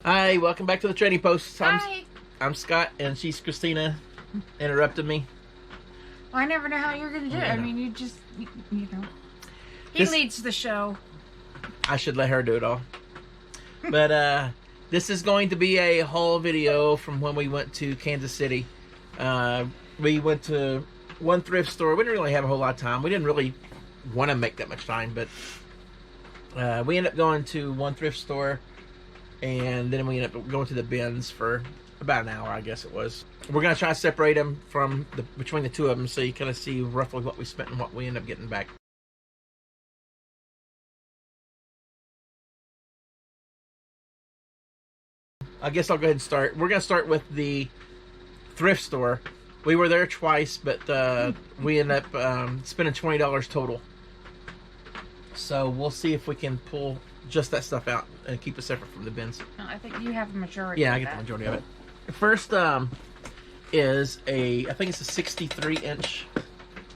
Hi, welcome back to the Trading Post. Hi. I'm Scott, and she's Christina. Interrupted me. Well, I never know how you're going to do it. I mean, you just, you know. He leads the show. I should let her do it all. But this is going to be a haul video from when we went to Kansas City. We went to one thrift store. We didn't really have a whole lot of time. We didn't really want to make that much time, but we ended up going to one thrift store, and then we ended up going to the bins for about an hour, I guess it was. We're going to try to separate them from between the two of them so you kind of see roughly what we spent and what we end up getting back. I guess I'll go ahead and start. We're going to start with the thrift store. We were there twice, but we ended up spending $20 total. So we'll see if we can pull just that stuff out and keep it separate from the bins. No, I think you have the majority. Yeah, I get the majority of it. First is I think it's a 63-inch.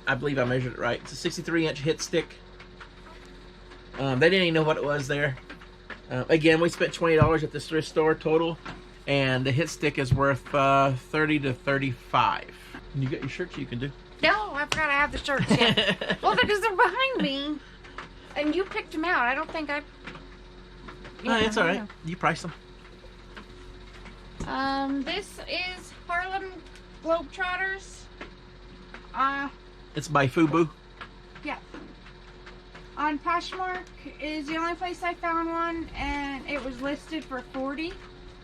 I believe I measured it right. It's a 63-inch hit stick. They didn't even know what it was there. Again, we spent $20 at this thrift store total, and the hit stick is worth $30 to $35. And you got your shirts you can do. No, I forgot I have the shirts yet. Well, because they're behind me, and you picked them out. I don't think I. No, it's all right. You priced them. This is Harlem Globetrotters. It's by Fubu. Yeah. On Poshmark is the only place I found one, and it was listed for $40,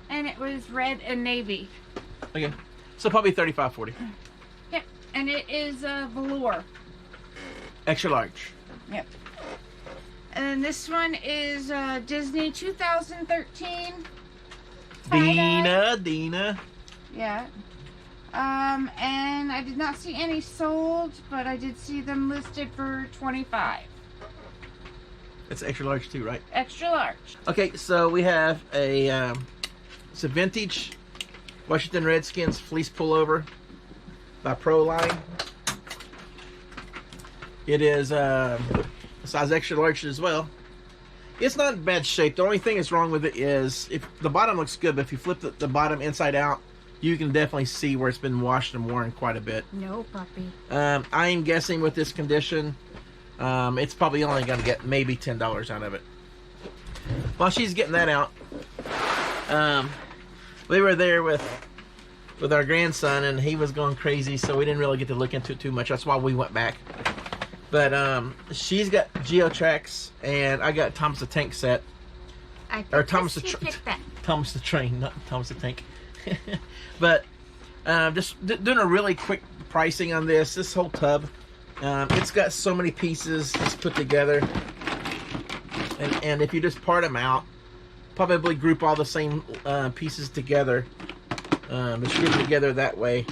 and it was red and navy. Okay, so probably $35, $40. Yep, and it is velour. Extra large. Yep. And this one is Disney 2013. Dina. Yeah. And I did not see any sold, but I did see them listed for $25. It's extra large too, right? Extra large. Okay, so we have it's a vintage Washington Redskins fleece pullover by Proline. It is size extra large as well. It's not in bad shape. The only thing that's wrong with it is if the bottom looks good, but if you flip the bottom inside out, you can definitely see where it's been washed and worn quite a bit. No, puppy. I am guessing with this condition, it's probably only going to get maybe $10 out of it. While she's getting that out, we were there with our grandson, and he was going crazy, so we didn't really get to look into it too much. That's why we went back. But she's got Geotracks, and I got Thomas the Tank set. Thomas the Train, not Thomas the Tank. But just doing a really quick pricing on this whole tub. It's got so many pieces just put together, and if you just part them out, probably group all the same pieces together, distribute together that way.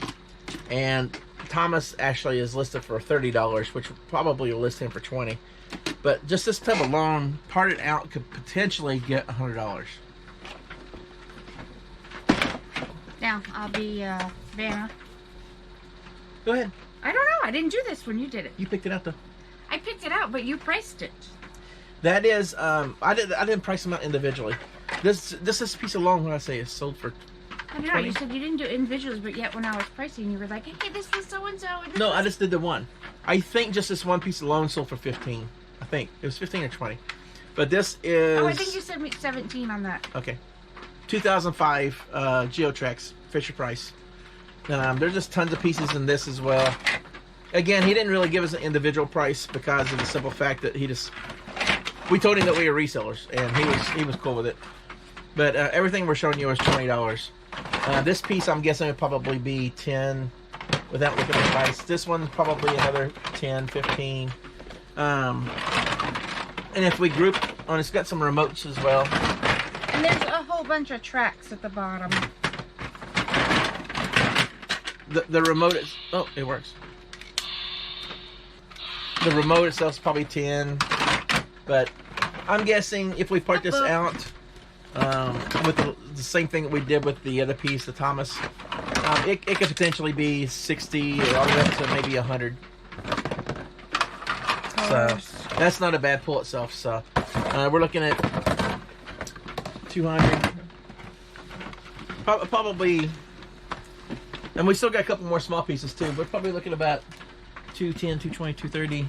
And Thomas actually is listed for $30, which probably will list him for $20. But just this tub alone, parted out, could potentially get $100. Now, I'll be Vanna. Go ahead. I don't know. I didn't do this when you did it. You picked it out though. I picked it out, but you priced it. That is, I didn't price them out individually. This piece alone, what I say, is sold for I know. You said you didn't do it individually, but yet when I was pricing, you were like, "Hey, this was so and so." No, I just did the one. I think just this one piece alone sold for $15. I think it was $15 or $20. But this is. Oh, I think you said 17 on that. Okay, 2005 Geotracks Fisher Price. There's just tons of pieces in this as well. Again, he didn't really give us an individual price because of the simple fact that we told him that we were resellers, and he was cool with it. But everything we're showing you is $20. This piece, I'm guessing, would probably be $10 without looking at the price. This one probably another $10, $15. And if we group on, it's got some remotes as well. And there's a whole bunch of tracks at the bottom. The remote is, oh, it works. The remote itself is probably 10, but I'm guessing if we part this out with the same thing that we did with the other piece, the Thomas, it could potentially be 60 or all the way up to maybe 100. So that's not a bad pull itself. So we're looking at 200, Probably, and we still got a couple more small pieces too. We're probably looking about 210, 220, 230.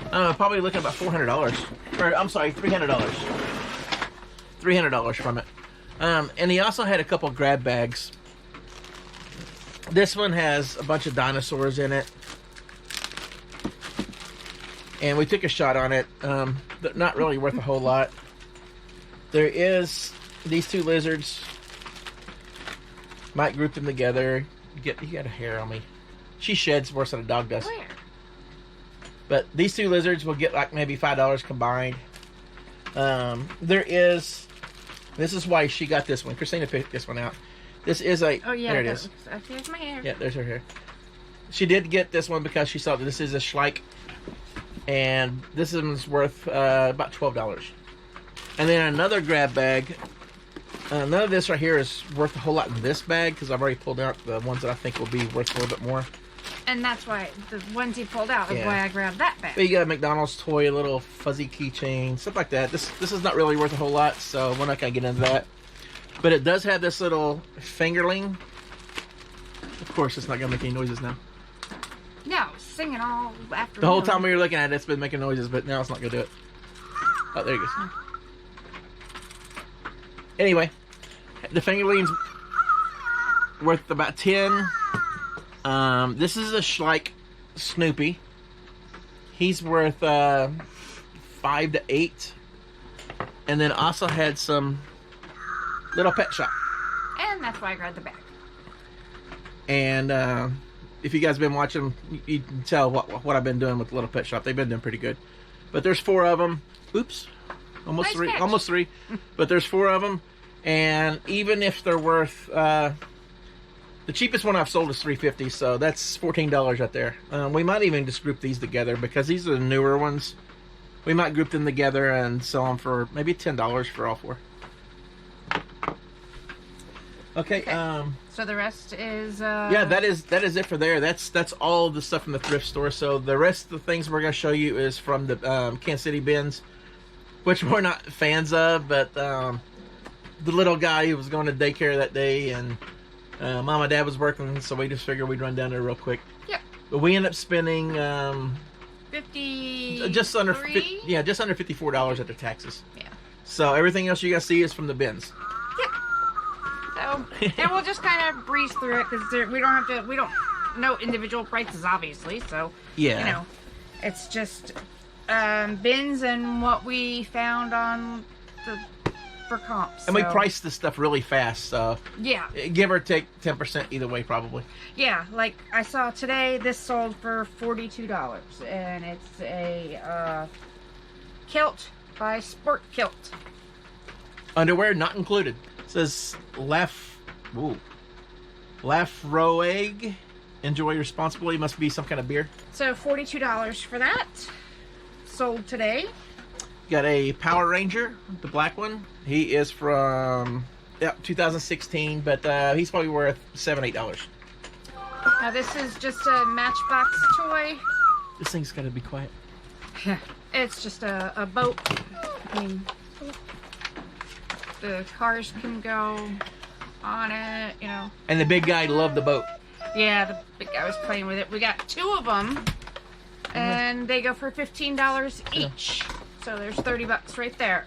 I don't know, probably looking at about $400. Or, I'm sorry, $300. $300 from it. And he also had a couple grab bags. This one has a bunch of dinosaurs in it. And we took a shot on it. They're not really worth a whole lot. There is these two lizards. Might group them together. You got a hair on me. She sheds worse than a dog does. Where? But these two lizards will get like maybe $5 combined. There is. This is why she got this one. Christina picked this one out. This is a. Oh yeah, there it is. Here's my hair. Yeah, there's her hair. She did get this one because she saw that this is a Schleich, and this one's worth about $12. And then another grab bag. None of this right here is worth a whole lot in this bag because I've already pulled out the ones that I think will be worth a little bit more. And that's why the ones he pulled out is why I grabbed that bag. But you got a McDonald's toy, a little fuzzy keychain, stuff like that. This is not really worth a whole lot, so we're not gonna get into that. But it does have this little fingerling. Of course, it's not gonna make any noises now. No, singing all after The whole time we were looking at it, it's been making noises, but now it's not gonna do it. Oh, there it goes. Anyway, the fingerling's worth about 10. This is a Schleich Snoopy. He's worth 5 to 8. And then also had some Little Pet Shop. And that's why I grabbed the bag. And if you guys have been watching, you can tell what I've been doing with Little Pet Shop. They've been doing pretty good. But there's 4 of them. Oops. Almost Nice 3. catch. Almost 3. But there's 4 of them. And even if they're worth... the cheapest one I've sold is $3.50, so that's $14 right there. We might even just group these together because these are the newer ones. We might group them together and sell them for maybe $10 for all 4. Okay. So the rest is Yeah, that is it for there. That's all the stuff from the thrift store. So the rest of the things we're gonna show you is from the Kansas City bins, which we're not fans of. But the little guy who was going to daycare that day, and Mom and Dad was working, so we just figured we'd run down there real quick. Yep. But we ended up spending 50. just under $54 after taxes. Yeah. So everything else you guys see is from the bins. So, and we'll just kind of breeze through it because we don't know individual prices, obviously. So, Yeah. you know, it's just bins and what we found on for comps. And we priced this stuff really fast, so yeah, give or take 10% either way, probably. yeah. Like I saw today, this sold for $42, and it's a kilt by Sport Kilt. Underwear not included. It says Lafroig. Enjoy responsibly. Must be some kind of beer. So $42 for that. Sold today. Got a Power Ranger, the black one. He is from 2016, but he's probably worth $7-8. Now this is just a Matchbox toy. This thing's got to be quiet. It's just a boat. I mean, the cars can go on it, you know. And the big guy loved the boat. Yeah, the big guy was playing with it. We got 2 of them, and they go for $15 each. So there's $30 right there.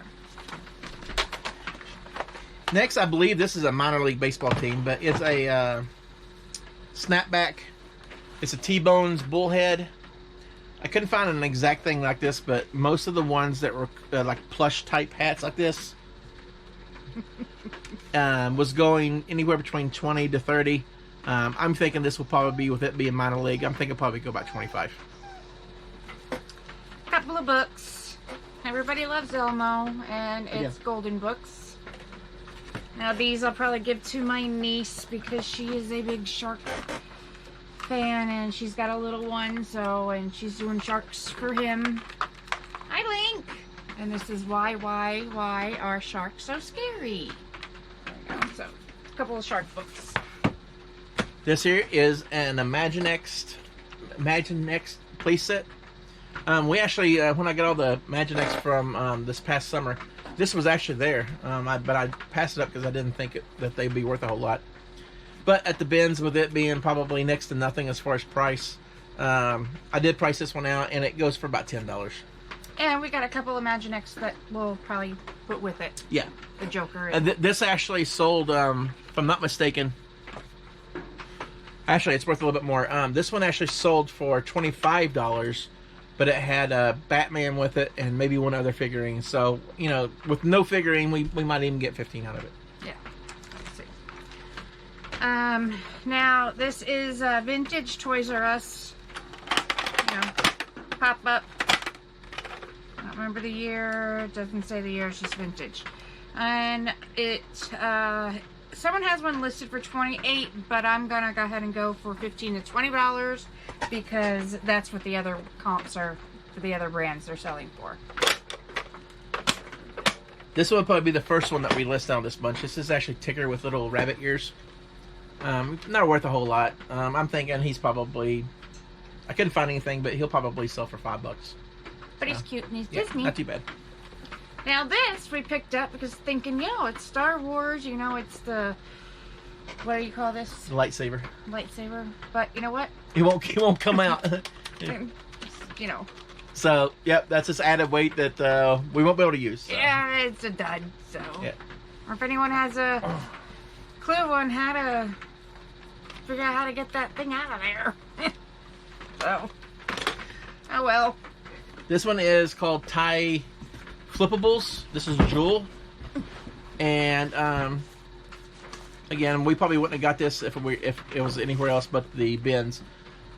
Next, I believe this is a minor league baseball team, but it's a snapback. It's a T-Bones bullhead. I couldn't find an exact thing like this, but most of the ones that were like plush type hats like this was going anywhere between 20 to 30. I'm thinking this will probably be, with it being minor league, I'm thinking probably go about 25. Couple of books. Everybody loves Elmo, and it's Golden Books. Now these I'll probably give to my niece because she is a big shark fan, and she's got a little one, and she's doing sharks for him. Hi, Link! And this is why are sharks so scary? There we go. So, a couple of shark books. This here is an Imaginext playset. We actually, when I got all the Imaginext from this past summer, This was actually there, but I passed it up because I didn't think that they'd be worth a whole lot. But at the bins, with it being probably next to nothing as far as price, I did price this one out, and it goes for about $10. And we got a couple Imaginext that we'll probably put with it. Yeah. The Joker. This actually sold, if I'm not mistaken. Actually, it's worth a little bit more. This one actually sold for $25, but it had Batman with it and maybe one other figurine. So, you know, with no figurine, we might even get 15 out of it. Yeah. Let's see. Now, this is vintage Toys R Us. You know, pop up. I don't remember the year. It doesn't say the year. It's just vintage. And it, someone has one listed for $28, but I'm gonna go ahead and go for $15 to $20 because that's what the other comps are for the other brands they're selling for. This one will probably be the first one that we list out of this bunch. This is actually Tigger with little rabbit ears. Not worth a whole lot. I'm thinking he's probably, I couldn't find anything, but he'll probably sell for $5. But he's cute and he's Yeah, Disney. not too bad. Now this we picked up because thinking, you know, it's Star Wars, you know, it's the, what do you call this? The lightsaber. Lightsaber. But you know what? It won't come out. You know. So, yep, that's just added weight that we won't be able to use. So. Yeah, it's a dud, so. Yeah. Or if anyone has a clue on how to figure out how to get that thing out of there. So, oh well. This one is called Thai Flippables. This is Jewel. And, again, we probably wouldn't have got this if it was anywhere else but the bins.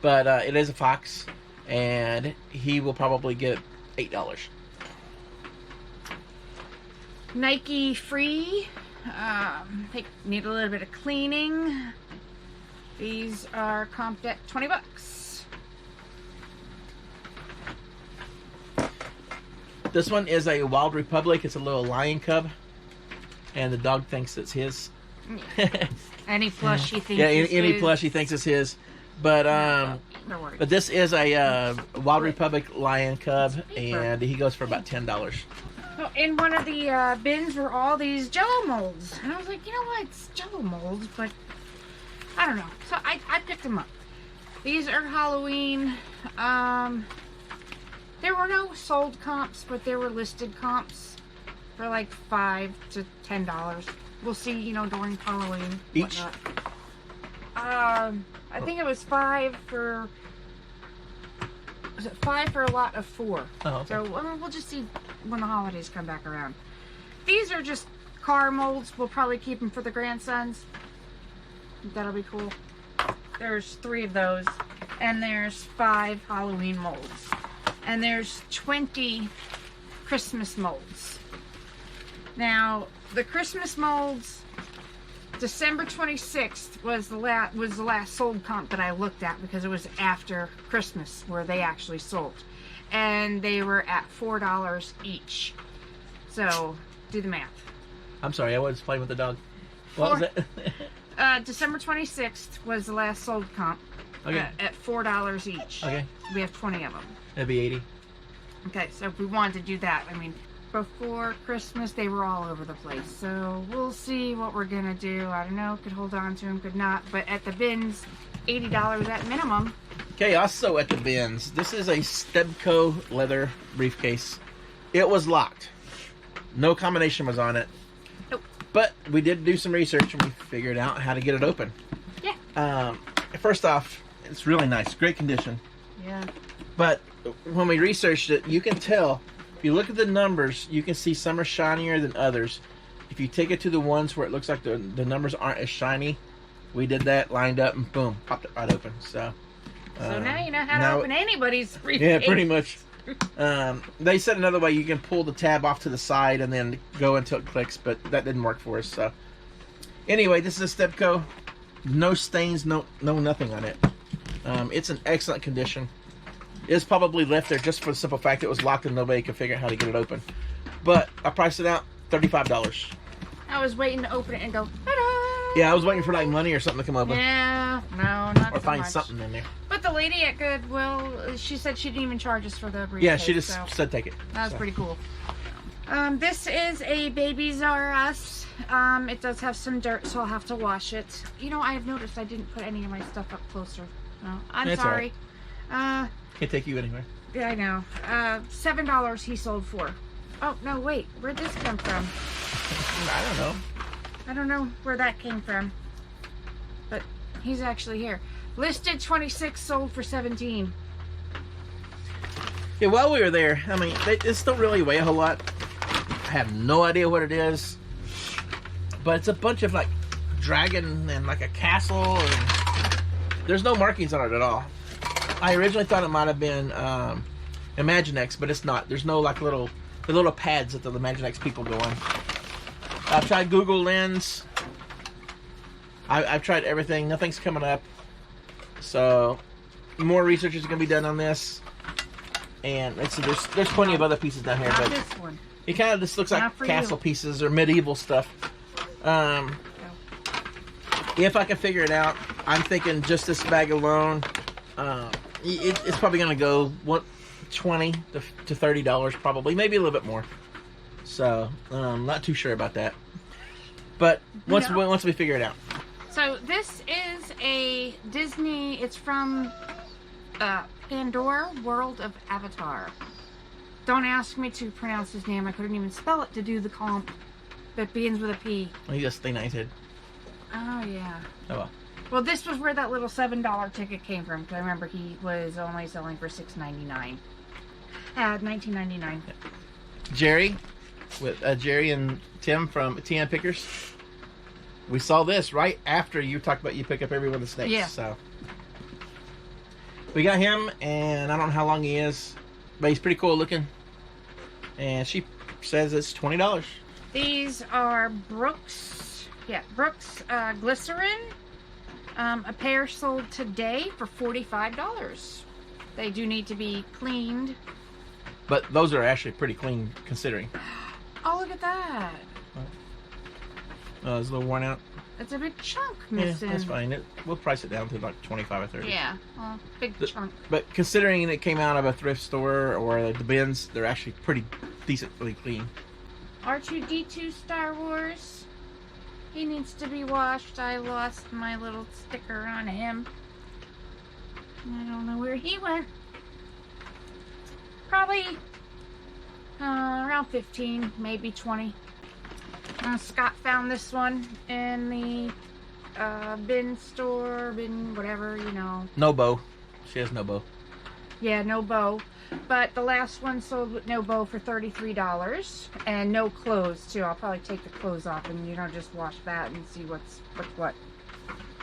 But it is a fox. And he will probably get $8. Nike Free. They need a little bit of cleaning. These are comped at $20. This one is a Wild Republic. It's a little lion cub. And the dog thinks it's his. Any plush he thinks any plush he thinks is his. But but this is a Wild Republic lion cub, and he goes for about $10. Well, in one of the bins were all these Jello molds, and I was like, you know what, it's Jello molds, but I don't know. So I picked them up. These are Halloween. There were no sold comps, but there were listed comps for like $5 to $10. We'll see, you know, during Halloween. Each? I think it was 5 for. Was it 5 for a lot of 4? Oh, okay. So we'll just see when the holidays come back around. These are just car molds. We'll probably keep them for the grandsons. That'll be cool. There's 3 of those, and there's 5 Halloween molds, and there's 20 Christmas molds. Now the Christmas molds. December 26th was the last sold comp that I looked at because it was after Christmas where they actually sold, and they were at $4 each. So do the math. I'm sorry, I was playing with the dog. What was it? December 26th was the last sold comp. Okay. At $4 each. Okay. We have 20 of them. That'd be 80. Okay, so if we wanted to do that, I mean, before Christmas they were all over the place, so we'll see what we're gonna do. I don't know, could hold on to them, could not, but at the bins, $80 at minimum. Okay, also at the bins, this is a Stebco leather briefcase. It was locked. No combination was on it. Nope. But we did do some research and we figured out how to get it open. Yeah. First off, it's really nice, great condition. Yeah. But when we researched it, you can tell. If you look at the numbers, you can see some are shinier than others. If you take it to the ones where it looks like the numbers aren't as shiny, we did that, lined up, and boom, popped it right open. So now you know how to open anybody's briefcase. Yeah, pretty much. They said another way, you can pull the tab off to the side and then go until it clicks, but that didn't work for us. So anyway, this is a Stebco. No stains, no nothing on it. It's in excellent condition. It's probably left there just for the simple fact it was locked and nobody could figure out how to get it open. But I priced it out $35. I was waiting to open it and go, ta-da! Yeah, I was waiting for like money or something to come open. Yeah, no, not Or so find much. something in there. But the lady at Goodwill, she said she didn't even charge us for the briefcase. Yeah, she just so said take it. that was pretty cool. This is a Babies R Us. It does have some dirt, so I'll have to wash it. You know, I have noticed I didn't put any of my stuff up closer. No, I'm That's sorry. Can't take you anywhere. Yeah, I know. $7 he sold for. Oh, no, wait. Where'd this come from? I don't know. I don't know where that came from. But he's actually here. Listed 26, sold for 17. Yeah, while we were there, I mean, they just don't really weigh a whole lot. I have no idea what it is. But it's a bunch of, like, dragon and, like, a castle. And there's no markings on it at all. I originally thought it might have been Imaginext, but it's not. There's no, like, the little pads that the Imaginext people go on. I've tried Google Lens. I've tried everything. Nothing's coming up. So, more research is going to be done on this. And there's plenty of other pieces down here. Not But this one. it kind of just looks like castle pieces or medieval stuff. If I can figure it out, I'm thinking just this bag alone, it's probably going to go $20 to $30 probably, maybe a little bit more. So, not too sure about that. But once we figure it out. So this is a Disney. It's from Pandora World of Avatar. Don't ask me to pronounce his name. I couldn't even spell it to do the comp. That begins with a P. He just thing nice head. Oh yeah. Oh well. Well, this was where that little $7 ticket came from. Because I remember he was only selling for $6.99. $19.99. Jerry, with Jerry and Tim from TN Pickers. We saw this right after you talked about you pick up every one of the snakes. Yeah. So we got him, and I don't know how long he is, but he's pretty cool looking. And she says it's $20. These are Brooks. Yeah, Brooks glycerin. A pair sold today for $45. They do need to be cleaned. But those are actually pretty clean considering. Oh, look at that. It's a little worn out. It's a big chunk missing. Yeah, that's fine. We'll price it down to like 25 or 30. Yeah, well, big chunk. But considering it came out of a thrift store or the bins, they're actually pretty decently clean. R2-D2 Star Wars. He needs to be washed. I lost my little sticker on him. I don't know where he went. Probably around 15, maybe 20. Scott found this one in the bin store, bin whatever, you know. No bow. She has no bow. Yeah, no bow. But the last one sold with no bow for $33. And no clothes, too. I'll probably take the clothes off and, you know, just wash that and see what's what.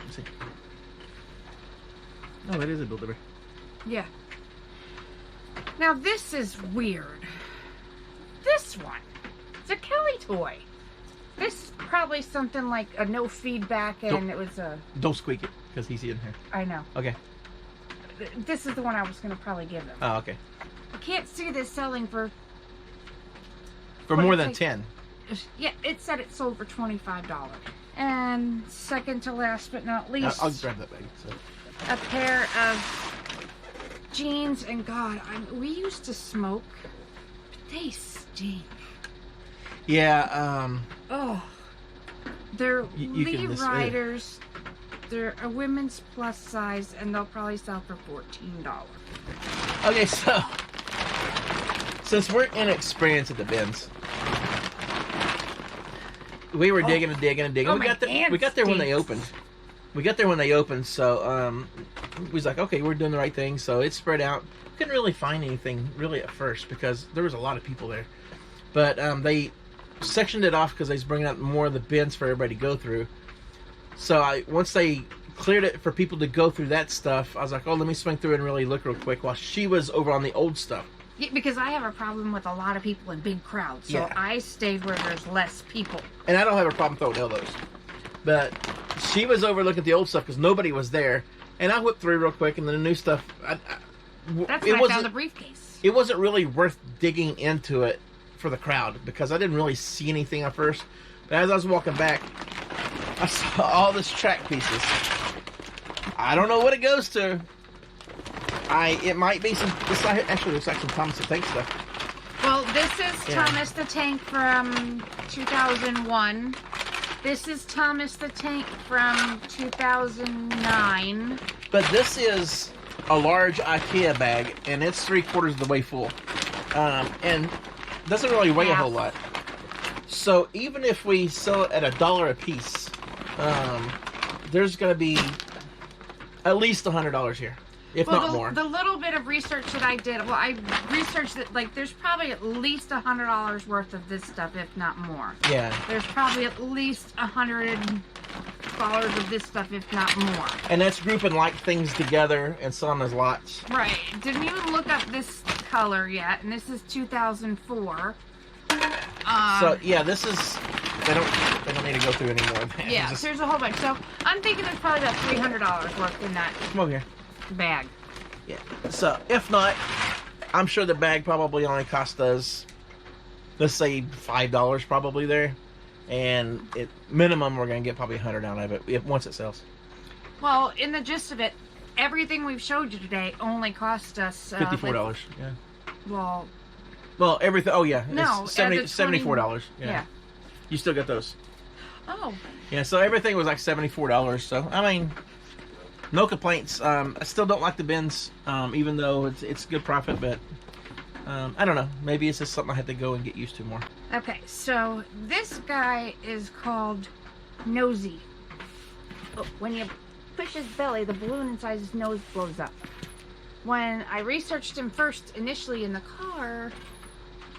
Let's see. Oh, that is a Build-A-Bear. Yeah. Now, this is weird. This one. It's a Kelly toy. This is probably something like a no feedback, and it was a... Don't squeak it, because he's in here. I know. Okay. This is the one I was going to probably give him. Oh, okay. I can't see this selling for... For more than 10. Yeah, it said it sold for $25. And second to last but not least... I'll grab that bag. So. A pair of jeans, and God, we used to smoke, but they stink. Yeah, Oh, they're you Lee can Riders. They're a women's plus size, and they'll probably sell for $14. Okay, so since we're inexperienced at the bins, we were digging and digging and digging. Oh, We got there when they opened. We got there when they opened, so we was like, okay, we're doing the right thing. So it spread out. Couldn't really find anything really at first because there was a lot of people there. But they sectioned it off because they was bringing out more of the bins for everybody to go through. So once they cleared it for people to go through that stuff, I was like, oh, let me swing through and really look real quick while she was over on the old stuff. Yeah, because I have a problem with a lot of people in big crowds, so Yeah. I stayed where there's less people. And I don't have a problem throwing elbows. But she was over looking at the old stuff because nobody was there. And I whipped through real quick, and then the new stuff... That's when I found the briefcase. It wasn't really worth digging into it for the crowd because I didn't really see anything at first. But as I was walking back, I saw all this track pieces. I don't know what it goes to. It might be some... This actually looks like some Thomas the Tank stuff. Well, this is Thomas the Tank from 2001. This is Thomas the Tank from 2009. But this is a large IKEA bag, and it's 3/4 of the way full. And doesn't really weigh a whole lot. So even if we sell it at $1 a piece, there's going to be at least $100 here, if not more. The little bit of research that I did, I researched that there's probably at least $100 worth of this stuff, if not more. Yeah. There's probably at least $100 of this stuff, if not more. And that's grouping like things together and selling as lots. Right. Didn't even look up this color yet, and this is 2004. So yeah, this is they don't need to go through any more of that. Yeah, there's a whole bunch. So I'm thinking there's probably about $300 worth in that Come over here. bag. Yeah. So if not, I'm sure the bag probably only cost us, let's say $5 probably there, and minimum we're gonna get probably $100 out of it once it sells. Well, in the gist of it, everything we've showed you today only cost us $54. Yeah. Well, everything. Oh yeah. No, it's $74. Yeah. You still got those. Oh. Yeah. So everything was like $74. So I mean, no complaints. I still don't like the bins, even though it's good profit, but I don't know. Maybe it's just something I have to go and get used to more. Okay, so this guy is called Nosy. Oh, when you push his belly, the balloon inside his nose blows up. When I researched him first initially in the car,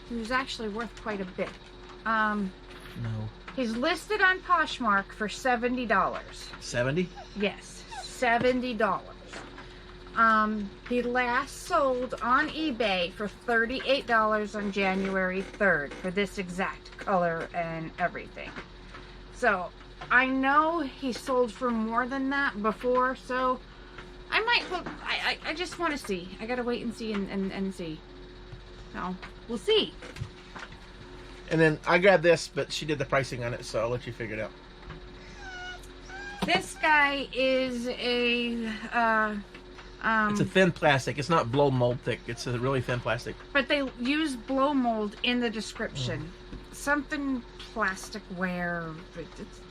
he was actually worth quite a bit. No. He's listed on Poshmark for $70. 70? Yes, $70. He last sold on eBay for $38 on January 3rd for this exact color and everything. So I know he sold for more than that before, so I might look. I just want to see. I gotta wait and see and see. So we'll see. And then I grabbed this, but she did the pricing on it, so I'll let you figure it out. This guy is a it's a thin plastic. It's not blow mold thick. It's a really thin plastic. But they use blow mold in the description. Something plasticware.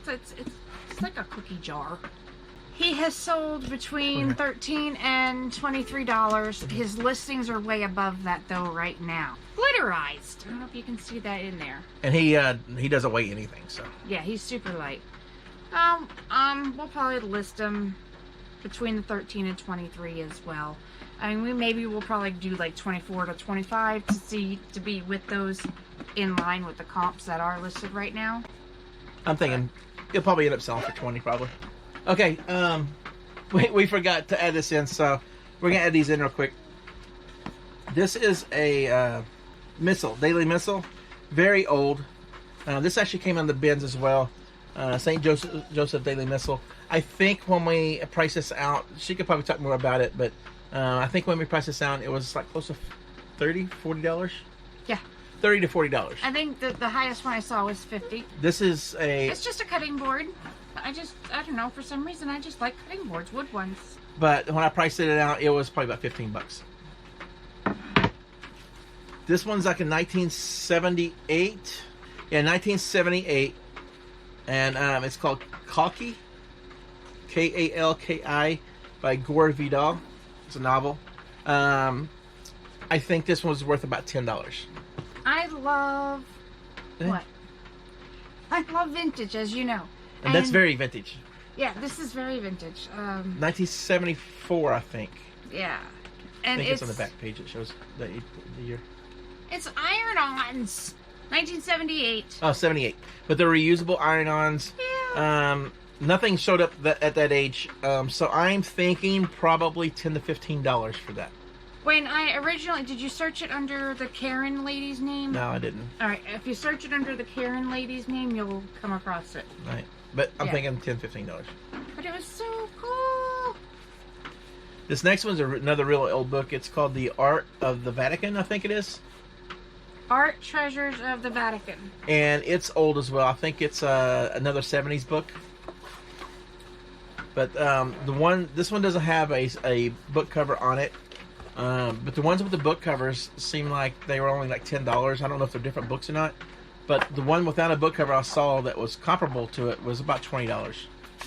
It's like a cookie jar. He has sold between $13 and $23. His listings are way above that though right now. Glitterized. I don't know if you can see that in there. And he doesn't weigh anything, so. Yeah, he's super light. We'll probably list him between the 13 and 23 as well. I mean, we'll probably do like 24 to 25 to be with those in line with the comps that are listed right now. I'm thinking it'll probably end up selling for 20 probably. Okay, we forgot to add this in, so we're gonna add these in real quick. This is a daily missile, very old. This actually came on the bins as well. St. Joseph Daily Missile. I think when we price this out, she could probably talk more about it, but I think when we price this out, it was like close to $30, $40. Yeah. $30 to $40. I think the highest one I saw was $50. This is It's just a cutting board. I don't know, for some reason I just like cutting boards, wood ones. But when I priced it out, it was probably about $15. This one's like a 1978. Yeah, 1978. And it's called Kalki. Kalki by Gore Vidal. It's a novel. I think this one's worth about $10. I love... What? I love vintage, as you know. And that's very vintage. Yeah, this is very vintage. 1974, I think. Yeah. And I think it's on the back page. It shows the year. It's iron-ons. 1978. Oh, 78. But they're reusable iron-ons. Yeah. Nothing showed up at that age. So I'm thinking probably $10 to $15 for that. When I originally... Did you search it under the Karen lady's name? No, I didn't. Alright, if you search it under the Karen lady's name, you'll come across it. Right. But I'm thinking $10, $15. But it was so cool. This next one's another real old book. It's called The Art of the Vatican, I think it is. Art Treasures of the Vatican. And it's old as well. I think it's another 70s book. But this one doesn't have a book cover on it. But the ones with the book covers seem like they were only like $10. I don't know if they're different books or not. But the one without a book cover I saw that was comparable to it was about $20.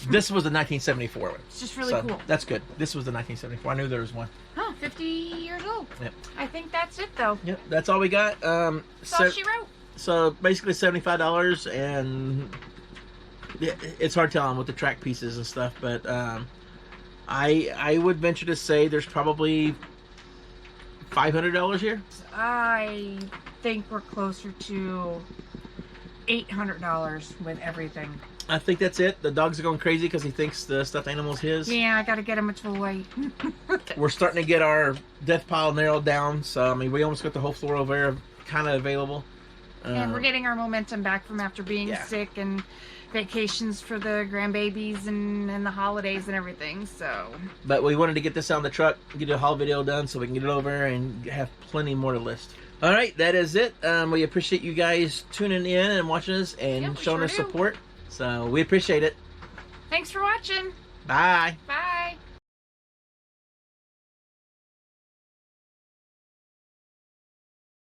This was the 1974 one. It's just really cool. That's good. This was the 1974. I knew there was one. Huh, 50 years old. Yep. I think that's it, though. Yep, that's all we got. That's all she wrote. So basically $75, and yeah, it's hard telling with the track pieces and stuff, but I would venture to say there's probably $500 here. I think we're closer to $800 with everything. I think that's it. The dogs are going crazy because he thinks the stuffed animal's his. Yeah, I gotta get him a toy. We're starting to get our death pile narrowed down, so I mean we almost got the whole floor over there kind of available. And we're getting our momentum back from after being sick and vacations for the grandbabies and the holidays and everything, so. But we wanted to get this on the truck, get a haul video done so we can get it over and have plenty more to list. All right, that is it. We appreciate you guys tuning in and watching us and showing us support. So we appreciate it. Thanks for watching. Bye. Bye.